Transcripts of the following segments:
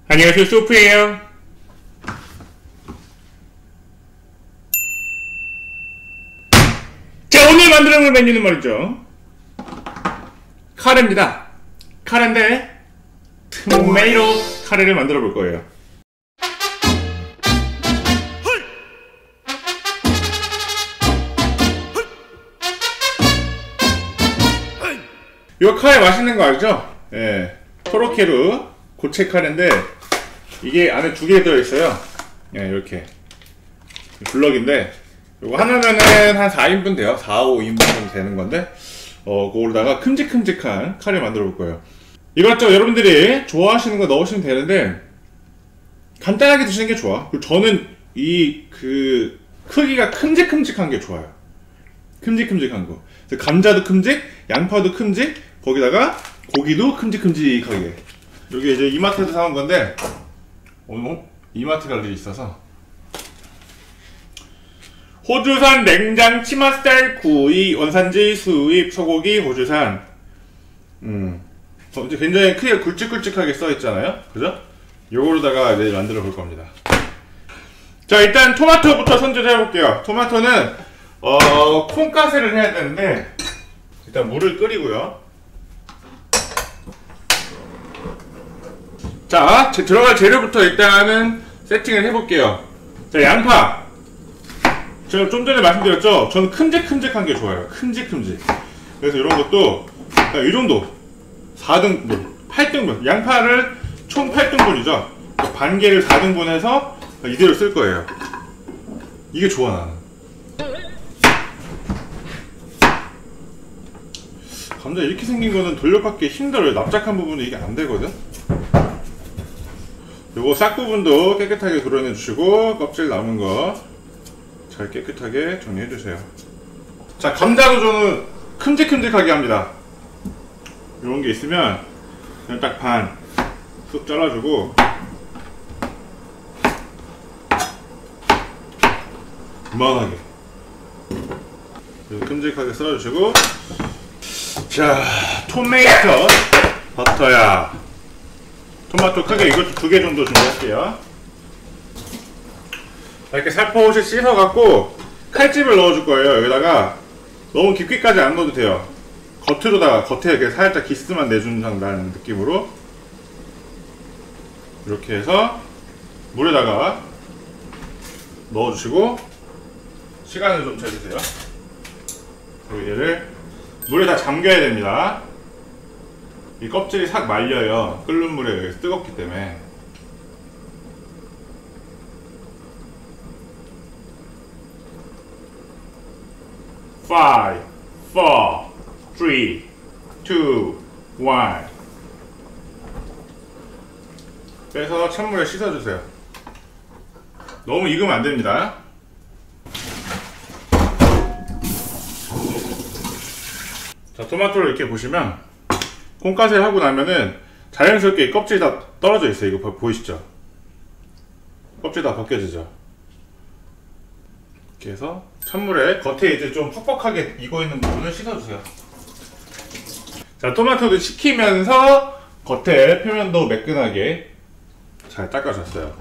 안녕하세요, 소프예요. 자, 오늘 만들어 볼 메뉴는 말이죠, 카레입니다. 카레인데 토마토 카레를 만들어 볼 거예요. 이 카레 맛있는 거 알죠? 예, 토로케루 고체 카레인데 이게 안에 두 개 들어있어요. 예, 이렇게 블럭인데 이거 하나면은 한 4인분 돼요. 4, 5인분 정도 되는 건데 그거로다가 큼직큼직한 카레 만들어 볼 거예요. 이것저것 여러분들이 좋아하시는 거 넣으시면 되는데 간단하게 드시는 게 좋아. 그리고 저는 이 크기가 큼직큼직한 게 좋아요. 큼직큼직한 거. 감자도 큼직, 양파도 큼직, 거기다가 고기도 큼직큼직하게. 여기 이제 이마트에서 사온 건데 오늘 이마트 갈 일이 있어서 호주산 냉장 치맛살 구이 원산지 수입 소고기 호주산. 굉장히 크게 굵직굵직하게 써 있잖아요, 그죠? 요거로다가 이제 만들어 볼 겁니다. 자, 일단 토마토부터 손질해 볼게요. 토마토는 콩가스를 해야 되는데 일단 물을 끓이고요. 자, 들어갈 재료부터 일단은 세팅을 해볼게요. 자, 양파. 제가 좀 전에 말씀드렸죠? 저는 큼직큼직한 게 좋아요. 큼직큼직. 그래서 이런 것도 이 정도 4등분, 8등분. 양파를 총 8등분이죠. 반 개를 4등분 해서 이대로 쓸 거예요. 이게 좋아, 나는. 감자 이렇게 생긴 거는 돌려받기 힘들어요. 납작한 부분은 이게 안 되거든. 요거 싹 부분도 깨끗하게 도려내 주시고 껍질 남은 거 잘 깨끗하게 정리해 주세요. 자, 감자도 저는 큼직큼직하게 합니다. 요런 게 있으면 그냥 딱 반 쑥 잘라주고 이만하게 큼직하게 썰어주시고, 자, 토마토 버터야. 토마토 크게 이것도 2개 정도 준비할게요. 이렇게 살포시 씻어갖고 칼집을 넣어줄 거예요. 여기다가 너무 깊게까지 안 넣어도 돼요. 겉에 이렇게 살짝 기스만 내준다는 느낌으로 이렇게 해서 물에다가 넣어주시고 시간을 좀 재주세요. 그리고 얘를 물에 다 잠겨야 됩니다. 이 껍질이 싹 말려요. 끓는 물에 뜨겁기 때문에. Five, 4, 3, 2, 1. 빼서 찬물에 씻어주세요. 너무 익으면 안 됩니다. 자, 토마토를 이렇게 보시면 콩가스를 하고 나면은 자연스럽게 껍질이 다 떨어져 있어요. 이거 보이시죠? 껍질 다 벗겨지죠? 이렇게 해서 찬물에 겉에 이제 좀 퍽퍽하게 익어있는 부분을 씻어주세요. 자, 토마토도 식히면서 겉에 표면도 매끈하게 잘 닦아줬어요.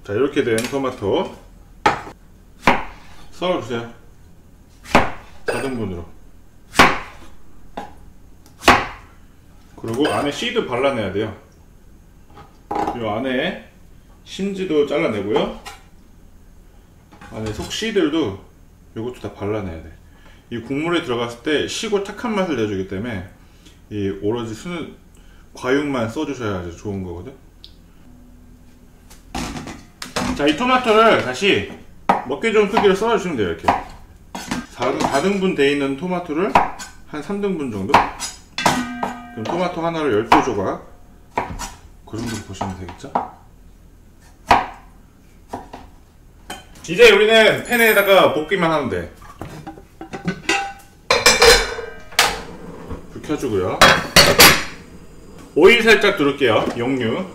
자, 이렇게 된 토마토 썰어주세요. 4등분으로. 그리고 안에 씨도 발라내야 돼요. 이 안에 심지도 잘라내고요. 안에 속 씨들도 이것도 다 발라내야 돼. 이 국물에 들어갔을 때 시고 탁한 맛을 내주기 때문에 이 오로지 과육만 써주셔야 아주 좋은 거거든. 자, 이 토마토를 다시 먹기 좋은 크기로 썰어주시면 돼요. 이렇게 4등분 돼 있는 토마토를 한 3등분 정도. 그럼 토마토 하나를 12조각 그 정도 보시면 되겠죠? 이제 우리는 팬에다가 볶기만 하면 돼. 불 켜주고요. 오일 살짝 두를게요. 용유,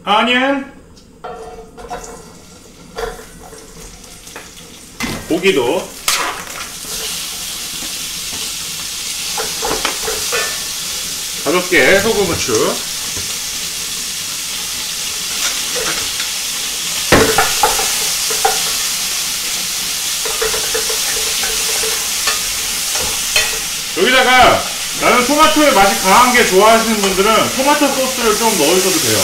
아니언, 고기도 가볍게 소금 후추. 여기다가 나는 토마토의 맛이 강한 게 좋아하시는 분들은 토마토 소스를 좀 넣으셔도 돼요.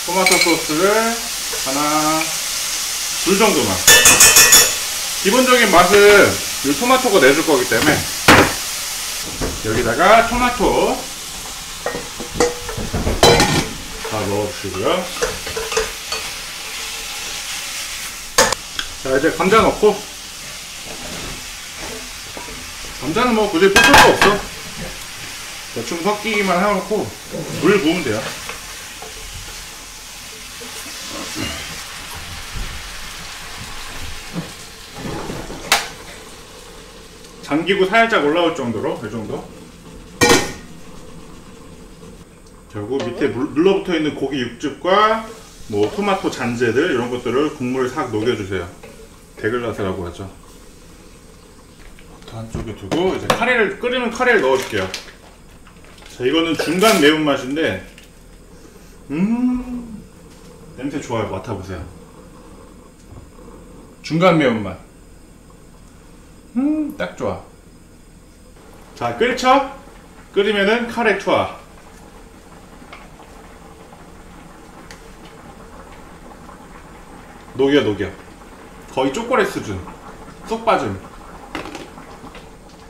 토마토 소스를 하나, 둘 정도만. 기본적인 맛은 이 토마토가 내줄 거기 때문에. 여기다가 토마토 다 넣어주시고요. 자, 이제 감자 넣고. 감자는 뭐 굳이 볶을 거 없어. 대충 섞이기만 해놓고 물 부으면 돼요. 잠기고 살짝 올라올 정도로, 이 정도. 그리고 밑에 눌러붙어 있는 고기 육즙과 뭐 토마토 잔재들 이런 것들을 국물에 싹 녹여주세요. 데글라스라고 하죠. 한쪽에 두고 이제 카레를 끓이면 카레를 넣어줄게요. 자, 이거는 중간 매운맛인데 냄새 좋아요. 맡아보세요. 중간 매운맛. 딱 좋아. 자, 끓죠? 끓이면은 카레 투하. 녹여. 거의 초콜릿 수준. 쏙 빠짐.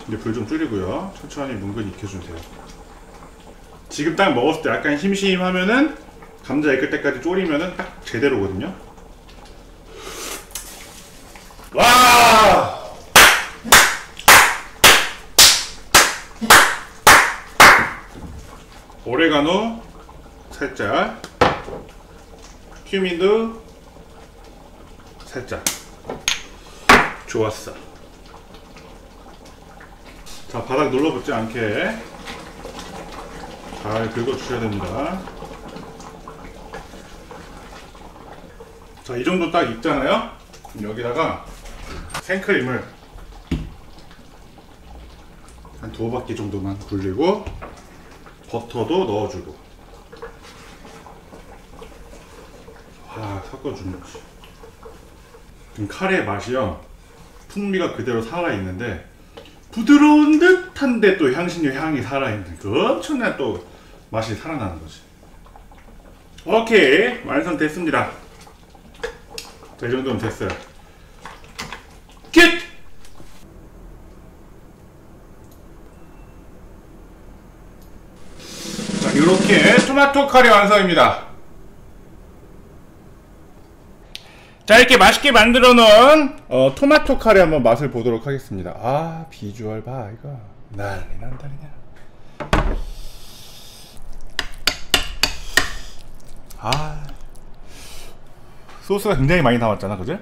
이제 불 좀 줄이고요. 천천히 뭉근히 익혀주세요. 지금 딱 먹었을 때 약간 심심하면은 감자 익을 때까지 졸이면은 딱 제대로거든요. 와! 오레가노 살짝, 큐민도 살짝. 좋았어. 자, 바닥 눌러붙지 않게 잘 긁어주셔야 됩니다. 자, 이 정도 딱 익잖아요? 그럼 여기다가 생크림을 한 2바퀴 정도만 굴리고 버터도 넣어주고 섞어주는 거지. 그럼 카레 맛이요, 풍미가 그대로 살아있는데 부드러운 듯한데 또 향신료 향이 살아있는 그 엄청난 또 맛이 살아나는 거지. 오케이, 완성됐습니다. 자, 이 정도면 됐어요. 끝! 자, 이렇게 토마토 카레 완성입니다. 자, 이렇게 맛있게 만들어 놓은 토마토 카레 한번 맛을 보도록 하겠습니다. 아, 비주얼 봐. 이거 난리 난다 그냥. 아, 소스가 굉장히 많이 나왔잖아, 그지?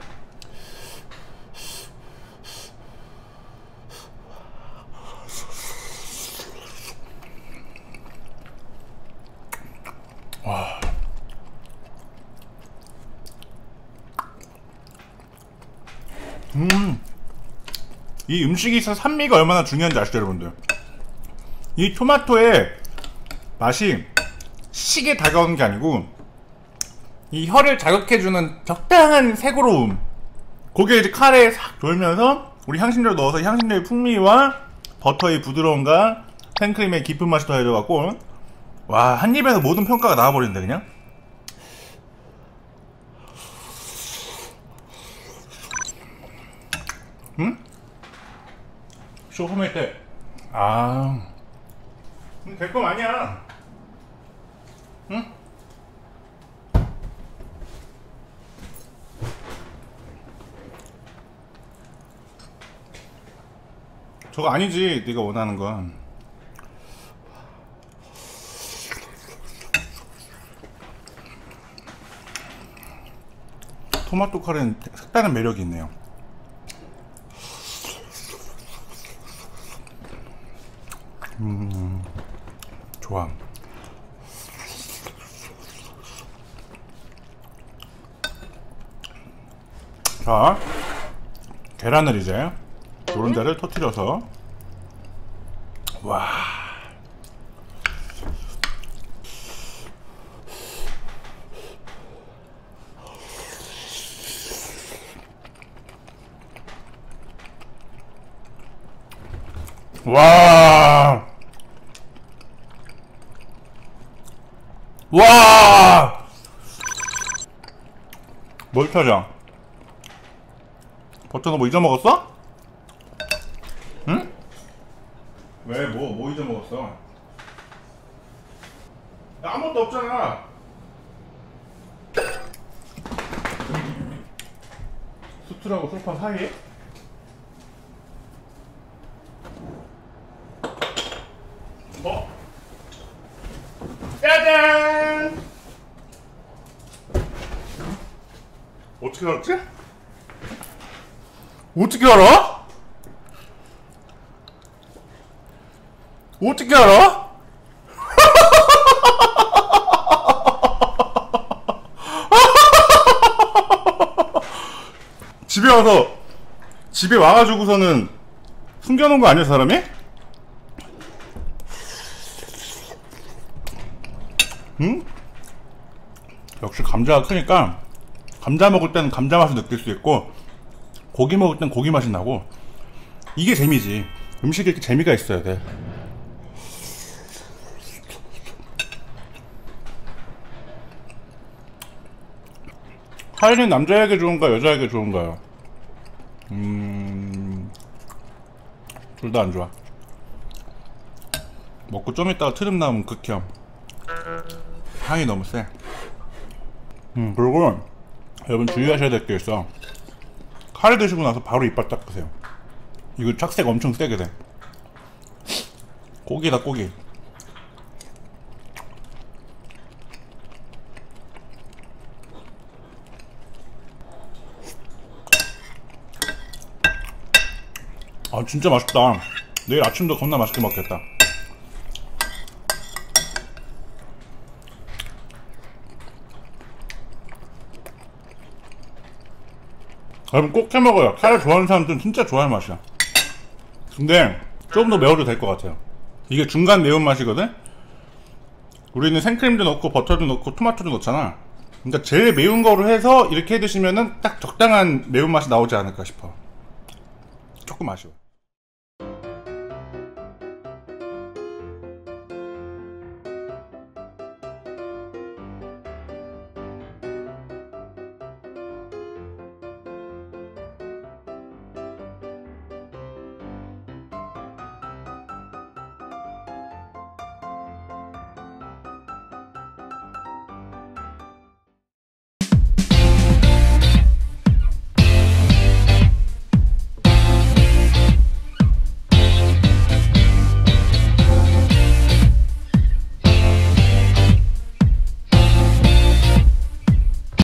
와. 이 음식이 있어서 산미가 얼마나 중요한지 아시죠, 여러분들? 이 토마토의 맛이 시게 다가오는 게 아니고 이 혀를 자극해주는 적당한 새고로움, 그게 이제 카레에 싹 돌면서 우리 향신료를 넣어서 향신료의 풍미와 버터의 부드러움과 생크림의 깊은 맛이 더해져갖고 와, 한 입에서 모든 평가가 나와버린다 그냥. 쇼폼일 때, 될 거 아니야. 응? 저거 아니지, 네가 원하는 건. 토마토 카레는 색다른 매력이 있네요. 좋아. 자, 계란을 이제 노른자를 터뜨려서 와. 와. 와. 뭘 찾아? 버터 너 뭐 잊어먹었어? 응? 왜? 뭐 잊어먹었어? 야, 아무것도 없잖아. 수트라고 소파 사이에? 짜잔! 어떻게 알았지? 어떻게 알아? 어떻게 알아? 집에 와가지고서는 숨겨놓은 거 아니야, 사람이? 응? 역시 감자가 크니까 감자 먹을 때는 감자 맛을 느낄 수 있고 고기 먹을 땐 고기 맛이 나고 이게 재미지. 음식에 이렇게 재미가 있어야 돼. 카레는 남자에게 좋은가 여자에게 좋은가요? 둘 다 안 좋아. 먹고 좀 있다가 트름 나오면 극혐. 향이 너무 세. 그리고 여러분 주의하셔야 될 게 있어. 카레 드시고 나서 바로 이빨 닦으세요. 이거 착색 엄청 세게 돼. 고기다 고기. 아 진짜 맛있다. 내일 아침도 겁나 맛있게 먹겠다. 여러분 꼭 해먹어요. 카레 좋아하는 사람들은 진짜 좋아할 맛이야. 근데 조금 더 매워도 될 것 같아요. 이게 중간 매운맛이거든? 우리는 생크림도 넣고 버터도 넣고 토마토도 넣잖아. 그러니까 제일 매운 거로 해서 이렇게 해 드시면은 딱 적당한 매운맛이 나오지 않을까 싶어. 조금 아쉬워.